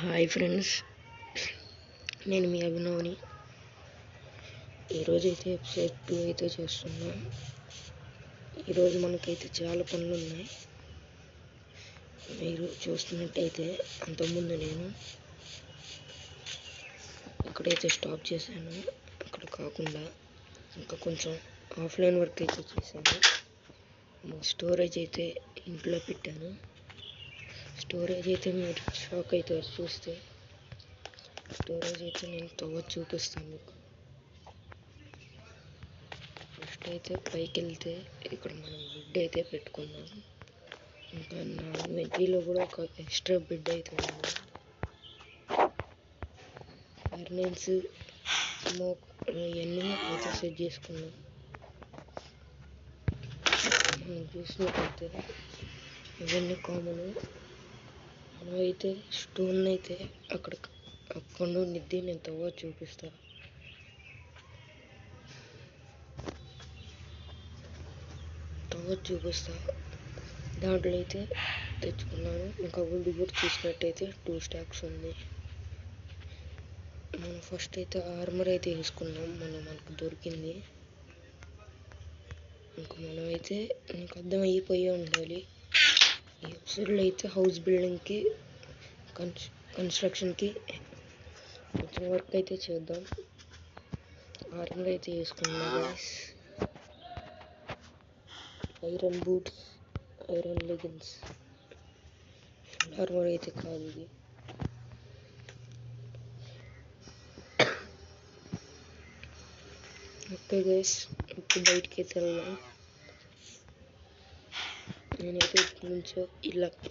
Hi friends, నేను మీ అభినవ్ని. ఈరోజైతే episode 2 అయితే చేస్తున్నాం. ఈరోజు మనకైతే చాలా పనులు ఉన్నాయి. మీరు చూస్తున్నట్టయితే అంతకుముందు నేను ఇక్కడైతే స్టాప్ చేశాను. అక్కడ కాకుండా ఇంకా కొంచెం ఆఫ్లైన్ వర్క్ అయితే చేశాను. స్టోరేజ్ అయితే ఇంట్లో పెట్టాను. స్టోరేజ్ అయితే మీరు షాక్ అవుతారు చూస్తే. స్టోరేజ్ అయితే నేను చూపిస్తాను మీకు. ఫస్ట్ అయితే పైకి వెళ్తే ఇక్కడ మనం బెడ్ అయితే పెట్టుకున్నాం. ఇంకా నాన్ వెజ్లో కూడా ఒక ఎక్స్ట్రా బెడ్ అయితే ఉంది. ఫర్నెన్స్ ఇవన్నీ అయితే సెట్ చేసుకున్నాం. మనం చూసినట్టయితే ఇవన్నీ కామన్. మనమైతే స్టోన్ అయితే అక్కడ ఉండిద్ది. నేను చూపిస్తా. దాంట్లో అయితే తెచ్చుకున్నాను. ఇంకా వుడ్ కూడా చూసినట్టయితే 2 స్టాక్స్ ఉంది. మనం ఫస్ట్ అయితే ఆర్మర్ అయితే వేసుకున్నాం. మనకు దొరికింది. ఇంకా మనమైతే నీకు అర్థమైపోయే ఉండాలి. ఈ ఎపిసోడ్లో అయితే హౌస్ బిల్డింగ్కి కన్స్ట్రక్షన్కి కొంచెం వర్క్ అయితే చేద్దాం. ఆర్మర్ అయితే వేసుకున్నాం guys. Iron boots, iron leggings. Armour అయితే కాదు ఇది. ఓకే గైస్, ఇప్పుడు బయటికి అయితే వెళ్దాం. నేనైతే ఇప్పటి నుంచో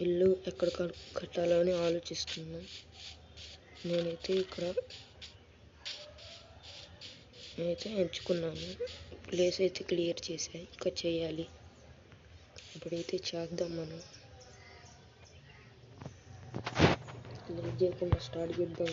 ఇల్లు ఎక్కడ కట్టాలో అని ఆలోచిస్తున్నాను. నేనైతే ఎంచుకున్నాను. ప్లేస్ అయితే క్లియర్ చేసా, ఇంకా చేయాలి. ఇప్పుడైతే చేద్దాం. మనం లేట్ చేయకుండా స్టార్ట్ చేద్దాం.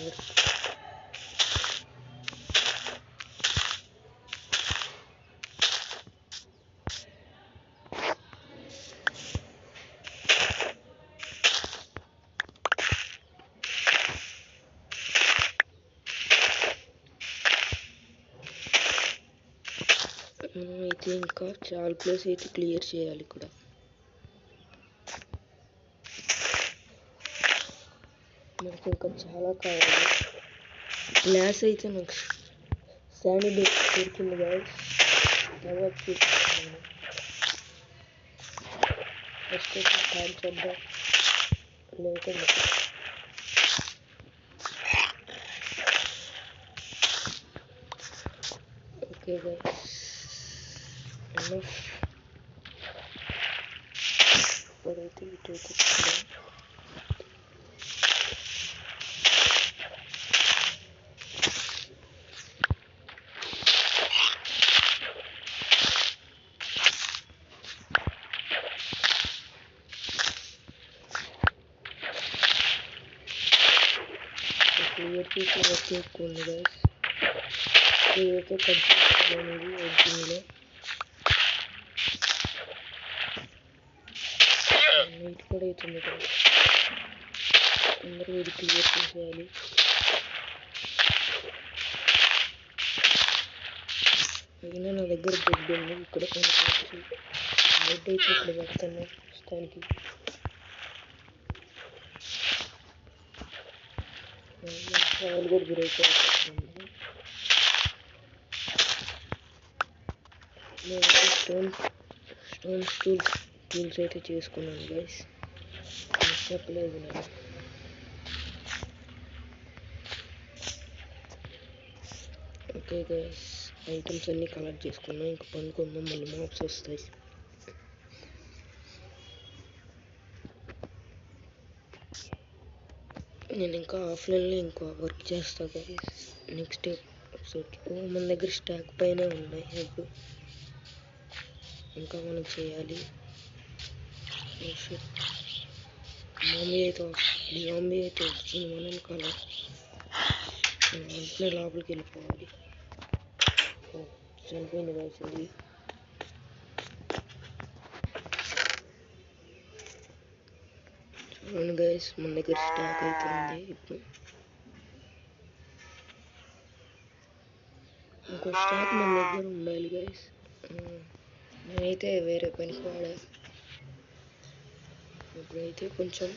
అయితే ఇంకా చాలా ప్లేస్ అయితే క్లియర్ చేయాలి. ఇక్కడ మనకి ఇంకా చాలా కావాలి. గ్లాస్ అయితే నాకు శాండీ దొరికింది గైస్. తర్వాత చూపిస్తున్నాను. ఫస్ట్ అయితే స్టార్ట్ చేద్దాం. లేకుండా ఓకే గైస్, ఇప్పుడైతే ఇటు చూద్దాం. క్లియర్ చేసి వర్క్ ఎక్కువ గైస్. ఇదైతే కన్స్ట్రక్షన్ అనేది ఎడిటింగ్లో నీట్ కూడా అవుతుంది కదా. అందరూ ఇది క్లియర్ చేసేయాలి. అయినా నా దగ్గర బెడ్ ఉంది. ఇక్కడ బెడ్ అయితే ఇక్కడ పెడతాను ప్రస్తుతానికి. వాళ్ళు కూడా బ్రేక్ అవుతుంది. నేను స్టోన్ టూల్స్ అయితే చేసుకున్నాను గైస్. చెప్పలేదు నేను. ఓకే గైస్, ఐటమ్స్ అన్నీ కలెక్ట్ చేసుకున్నాం. ఇంకా పనుకుందాం, మళ్ళీ మాప్స్ వస్తాయి. నేను ఇంకా ఆఫ్లైన్లో ఇంకో వర్క్ చేస్తా గైస్. నెక్స్ట్ ఎపిసోడ్ మన దగ్గర స్టాక్ పైన ఉన్నాయి హెడ్. ఇంకా మనం చేయాలి. మామీ అయితే వస్తుంది. మనం కల వెంటనే లోపలికి వెళ్ళిపోవాలి. చనిపోయింది గైస్ ఇది. అవును గైస్, మన దగ్గర స్టాక్ అయితే ఉంది. ఇప్పుడు ఇంకో స్టాక్ మన దగ్గర ఉండాలి గైస్. నేనైతే వేరే పనికి వాడా. ఇప్పుడైతే కొంచెం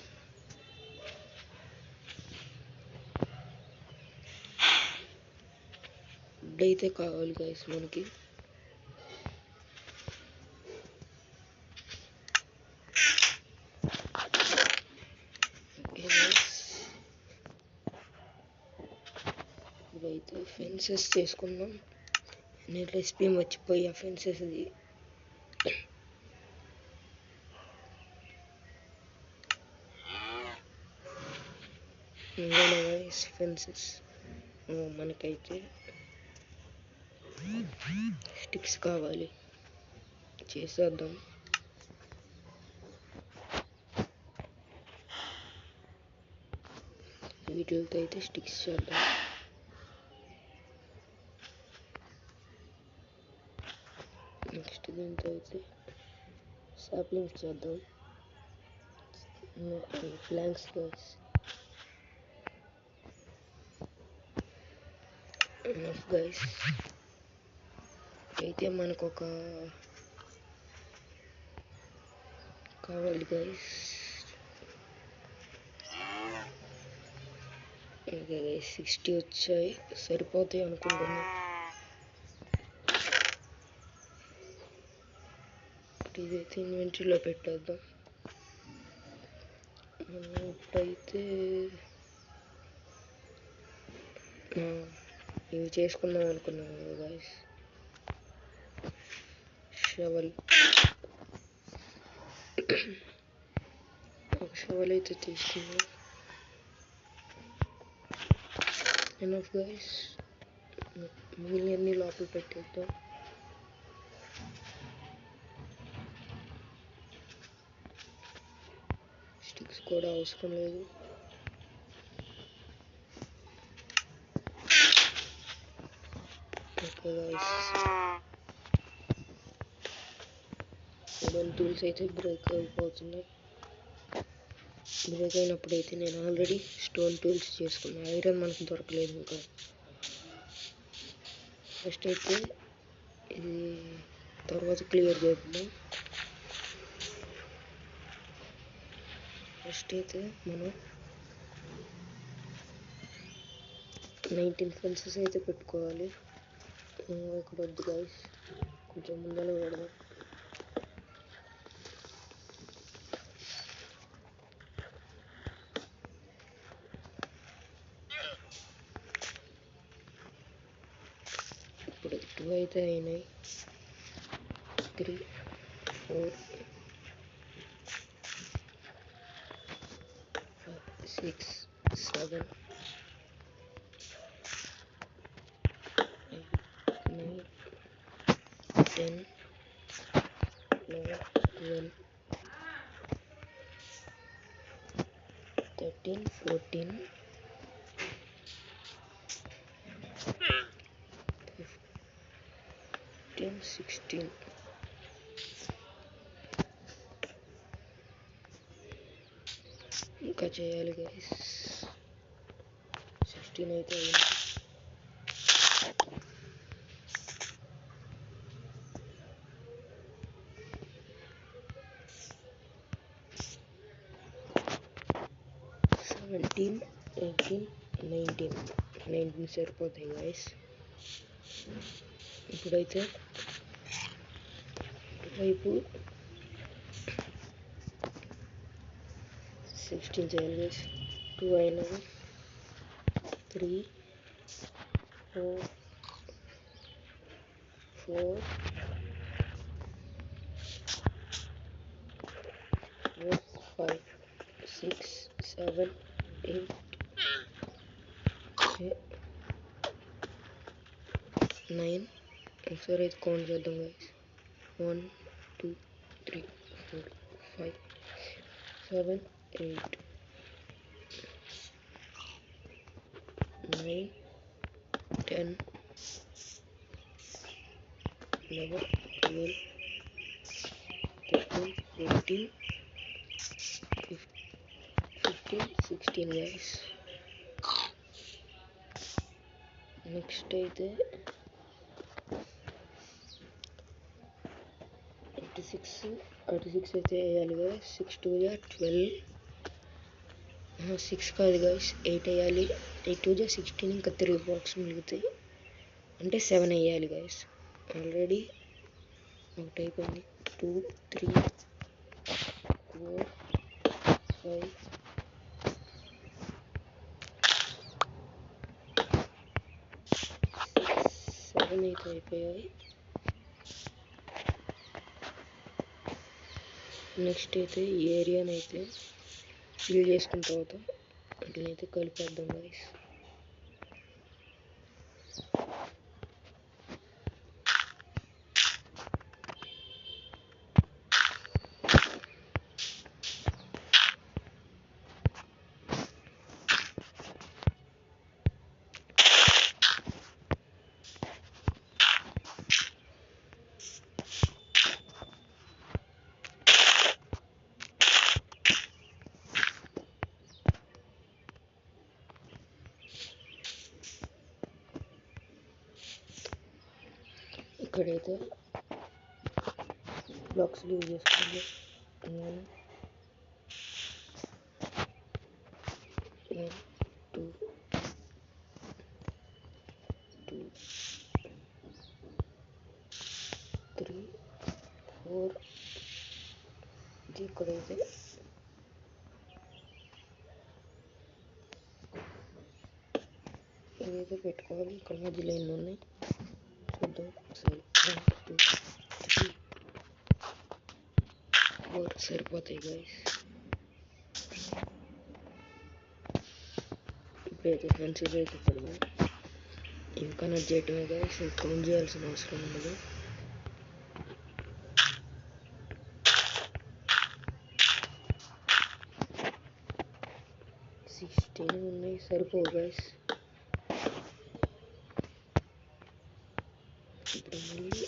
ఫుడ్ అయితే కావాలి గైస్ మనకి. ఇప్పుడైతే ఫెన్సెస్ చేసుకుందాం. నేను రెసిపీ మర్చిపోయి ఆ ఫెన్సెస్ది. ఇందులో గైస్ ఫెన్సెస్ మనకైతే స్టిక్స్ కావాలి, చేసేద్దాం. వీటితో అయితే స్టిక్స్ చేద్దాం. నెక్స్ట్ దీంతో అయితే సాప్లింగ్స్ చేద్దాం. Planks guys. గైస్ అయితే మనకు ఒక కావాలి గైస్. ఇంకా 60 వచ్చాయి, సరిపోతాయి అనుకుంటున్నా. ఇదైతే ఇన్వెంటరీలో పెట్టేద్దాం. ఇప్పుడైతే ఇవి చేసుకుందాం అనుకున్నాను కదా గైస్. షవల్, ఒక షవల్ అయితే తీసుకున్నాం. Enough guys. మిగిలినన్ని లోపల పెట్టేద్దాం. స్టిక్స్ కూడా అవసరం లేదు. ఓకే గైస్, వుడెన్ టూల్స్ అయితే బ్రేక్ అయిపోతున్నాయి. బ్రేక్ అయినప్పుడైతే నేను ఆల్రెడీ స్టోన్ టూల్స్ చేసుకున్నాను. ఐరన్ మనకు దొరకలేదు ఇంకా. ఫస్ట్ అయితే ఇది తర్వాత క్లియర్ చేద్దాం. ఫస్ట్ అయితే మనం 19 ఫెన్సెస్ అయితే పెట్టుకోవాలి. ఇక్కడ వద్దు గైస్, కొంచెం ముందర పెడదాం. ఇప్పుడు 2 అయితే అయినాయి. 3 4 5 6 7 8 9 10 11 12 13 14 15 16. ఇంకా చేయాలి గైస్. 16 అయితే అయింది.17 18 19 సరిపోతాయి గైస్. ఇప్పుడైతే ఇటువైపు 16 చేయాలి గైస్. 2 అయినవి. 3 4 4 5 6 7 8 9. ఒకసారి అయితే కౌంట్ చేద్దాం గైస్. 1 2 3 4 5 7 8 9 10 11 12 13 14 15 16 గైస్. నెక్స్ట్ అయితే 36 అయితే వేయాలి గైస్. 6 2 12, 6 కాదు గైస్, 8 వేయాలి. 8 2 16, ఇంకా 3 బాక్స్ మిగులుతాయి, అంటే 7 వేయాలి గైస్. ఆల్రెడీ ఒకటి అయిపోయింది. 2 3 4 5 7 అయితే అయిపోయాయి. నెక్స్ట్ అయితే ఈ ఏరియాని అయితే ఫిల్ చేసుకున్న తర్వాత అట్లయితే కలిపేద్దాం గైస్. ఇక్కడైతే బ్లాక్స్ యూజ్ చేసుకోండి. 1 2 2 3 4. ఇది ఇక్కడైతే ఇదైతే పెట్టుకోవాలి. ఇక్కడ మధ్యలో ఎన్ని ఉన్నాయి చూద్దాం ఒకసారి. 1 2 3 4 సరిపోతాయి గైస్. ఇప్పుడైతే ఫెన్సెస్ అయితే పెడదాం. ఇవి కనెక్ట్ చేయటమే గైస్, కౌంట్ చేయాల్సిన అవసరం ఉండదు. ఉన్నాయి, సరిపోవు గైస్. ఇప్పుడు మళ్ళీ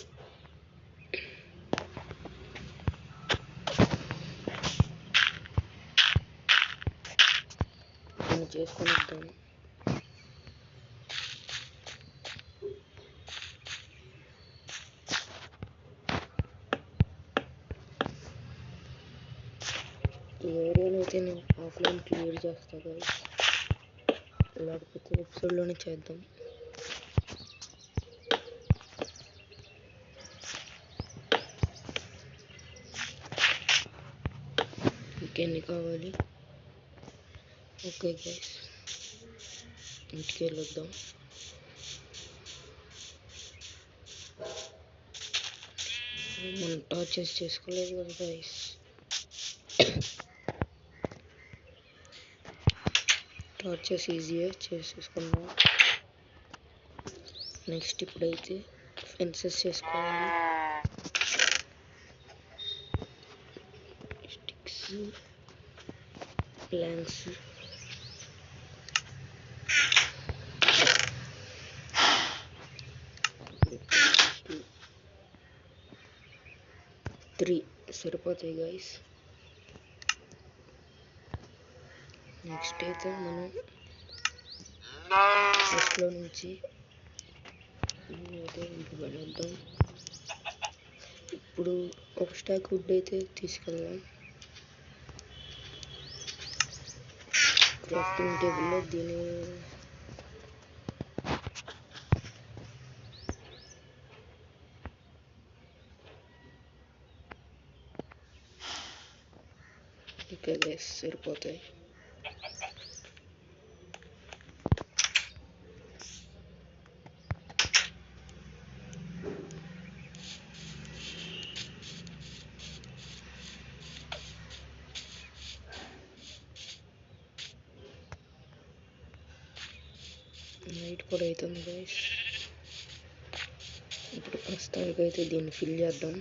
నేను చేసుకొని వద్దాను. ఈ ఏరియాలో అయితే నేను ఆఫ్లైన్ క్లియర్ చేస్తాను గైస్, లేకపోతే ఎపిసోడ్లోనే చేద్దాం. ఇంకెన్ని కావాలి? ఓకే గైస్, ఇంటికి వెళ్ళొద్దాం. మనం టార్చెస్ చేసుకోలేదు కదా గైస్. టార్చెస్ ఈజీగా చేసేసుకున్నాం. నెక్స్ట్ ఇప్పుడైతే ఫెన్సెస్ చేసుకోవాలి. స్టిక్స్, ప్లాంక్స్, 3 సరిపోతాయి గైస్. నెక్స్ట్ అయితే మనం ఫస్ట్లో నుంచి అయితే ఇంటికి వెళ్ళొద్దాం. ఇప్పుడు ఒక స్టాక్ వుడ్ అయితే తీసుకెళ్దాం. క్రాఫ్టింగ్ టేబుల్లో దీని ఓకే గైస్, సరిపోతాయి. నైట్ కూడా అవుతుంది గైస్. ఇప్పుడు ప్రస్తుతానికి అయితే దీన్ని ఫిల్ చేద్దాం.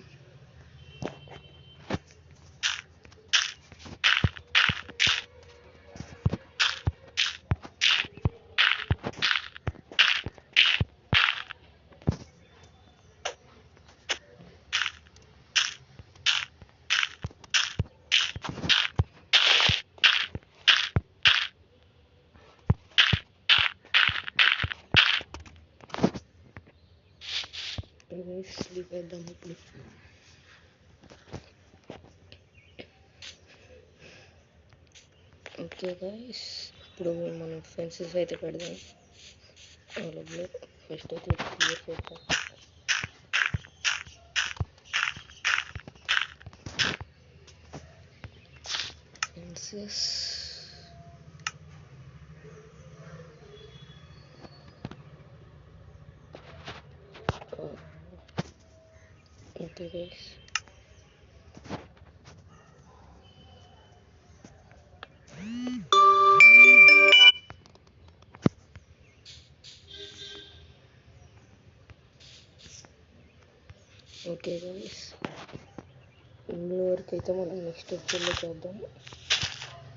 స్లీప్ వేద్దాం ఇప్పుడు. ఓకే గైస్, ఇప్పుడు మనం ఫెన్సెస్ అయితే పెడదాం. అలాగే ఫస్ట్ అయితే క్లియర్ చేద్దాం. Fences okay guys, okay guys, ఇందులో వరకు అయితే మనం నెక్స్ట్ ఎపిసోడ్లో చేద్దాం.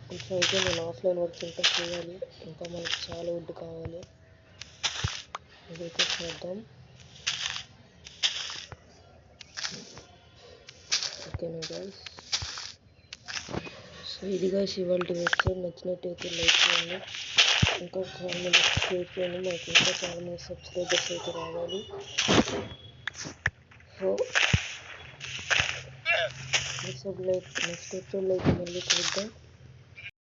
కొంచెం అయితే నేను ఆఫ్లైన్ వర్క్ ఇంకా చేయాలి, ఇంకా మనకి చాలా వుడ్ కావాలి, ఇదైతే చేద్దాం. ఓకేనా గైస్, సో ఇది గైస్ ఇవాళ ఎపిసోడ్. నచ్చినట్టయితే లైక్ చేయండి, ఇంకా చాలా మంది షేర్ చేయండి, మాకు ఇంకా చాలా మంది సబ్స్క్రైబర్స్ అయితే రావాలి. సో నెక్స్ట్ ఎపిసోడ్లో అయితే మళ్ళీ చూద్దాం.